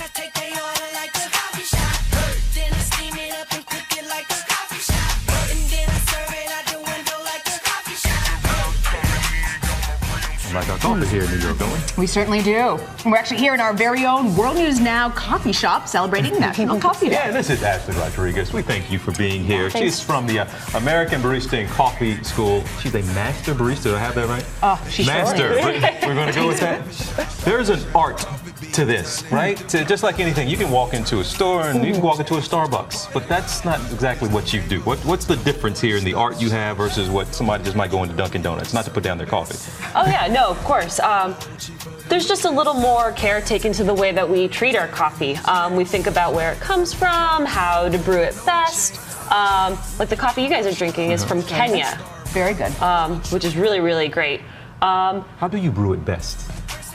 I take their order like a coffee shop. Then I steam it up and cook it like a coffee shop. And then I serve it out the window like a coffee shop. Like our coffee here in New York, don't we? We certainly do. We're actually here in our very own World News Now coffee shop celebrating National Coffee Day. Yeah, this is Ashley Rodriguez. We thank you for being here. She's from the American Barista and Coffee School. She's a master barista. Do I have that right? Oh, she's master. Sure We're going to go with that. There's an art to this, right? Just like anything, you can walk into a store and you can walk into a Starbucks, but that's not exactly what you do. What's the difference here in the art you have versus what somebody just might go into Dunkin' Donuts, not to put down their coffee? Oh yeah, no, of course. There's just a little more care taken to the way that we treat our coffee. We think about where it comes from, how to brew it best. Like the coffee you guys are drinking is from Kenya. Very good. Which is really, really great. How do you brew it best?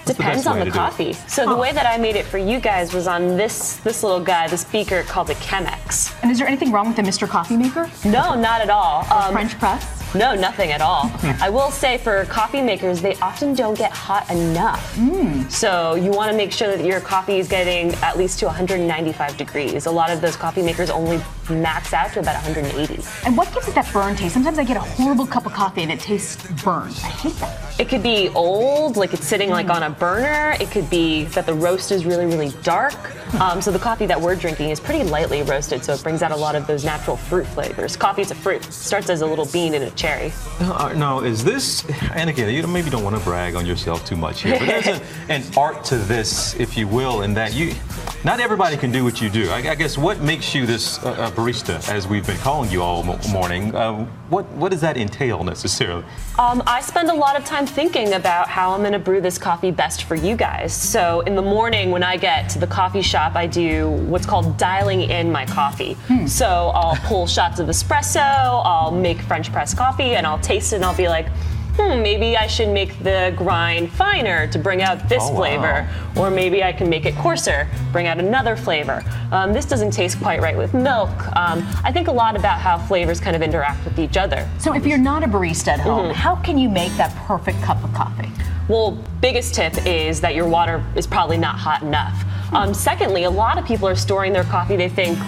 Depends on the coffee. So the way that I made it for you guys was on this little guy, this beaker called the Chemex. And is there anything wrong with the Mr. Coffee Maker? No, not at all. French press? No, nothing at all. I will say for coffee makers, they often don't get hot enough. So you want to make sure that your coffee is getting at least to 195 degrees. A lot of those coffee makers only max out to about 180. And what gives it that burn taste? Sometimes I get a horrible cup of coffee and it tastes burned. I hate that. It could be old, like it's sitting like on a burner. It could be that the roast is really, really dark. So the coffee that we're drinking is pretty lightly roasted, so it brings out a lot of those natural fruit flavors. Coffee's a fruit. It starts as a little bean and a cherry. Now, is this, and again, you maybe don't want to brag on yourself too much here, but there's an art to this, if you will, in that not everybody can do what you do. I guess what makes you this barista, as we've been calling you all morning, what does that entail necessarily? I spend a lot of time thinking about how I'm going to brew this coffee best for you guys. So in the morning when I get to the coffee shop, I do what's called dialing in my coffee. So I'll pull shots of espresso, I'll make French press coffee, and I'll taste it and I'll be like, maybe I should make the grind finer to bring out this flavor. Or maybe I can make it coarser, bring out another flavor. This doesn't taste quite right with milk. I think a lot about how flavors kind of interact with each other. So if you're not a barista at home, how can you make that perfect cup of coffee? Well, biggest tip is that your water is probably not hot enough. Secondly, a lot of people are storing their coffee, they think,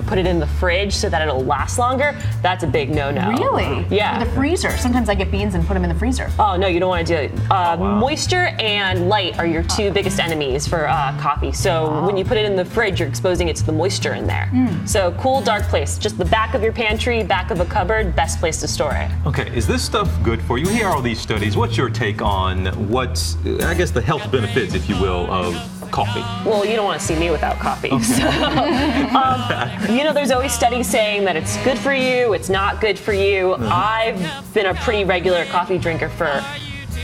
put it in the fridge so that it'll last longer. That's a big no-no. Really? Yeah. Or the freezer. Sometimes I get beans and put them in the freezer. Oh, no, you don't want to do it. Moisture and light are your two biggest enemies for coffee. So when you put it in the fridge, you're exposing it to the moisture in there. So cool, dark place. Just the back of your pantry, back of a cupboard, best place to store it. Okay, is this stuff good for you? We hear all these studies. What's your take on what's, I guess, the health benefits, if you will, of coffee? Well, you don't want to see me without coffee. So, there's always studies saying that it's good for you, it's not good for you. I've been a pretty regular coffee drinker for,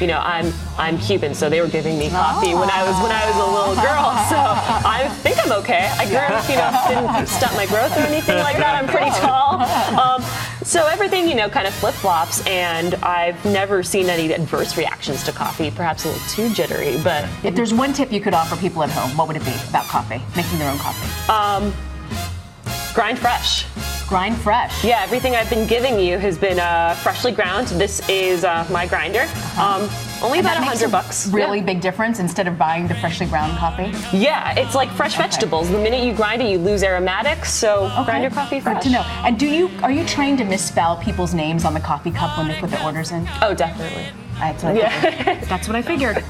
I'm Cuban, so they were giving me coffee when I was a little girl. So I think I'm okay. I grew up, didn't stunt my growth or anything like that. I'm pretty tall. So everything, kind of flip-flops, and I've never seen any adverse reactions to coffee, perhaps a little too jittery, but... If there's one tip you could offer people at home, what would it be about coffee, making their own coffee? Grind fresh. Grind fresh. Yeah, everything I've been giving you has been freshly ground. This is my grinder. Only about $100. Really big difference instead of buying the freshly ground coffee? Yeah, it's like fresh vegetables. The minute you grind it, you lose aromatics, so grind your coffee fresh. Good to know. And are you trained to misspell people's names on the coffee cup when they put their orders in? Oh, definitely. That's what I figured.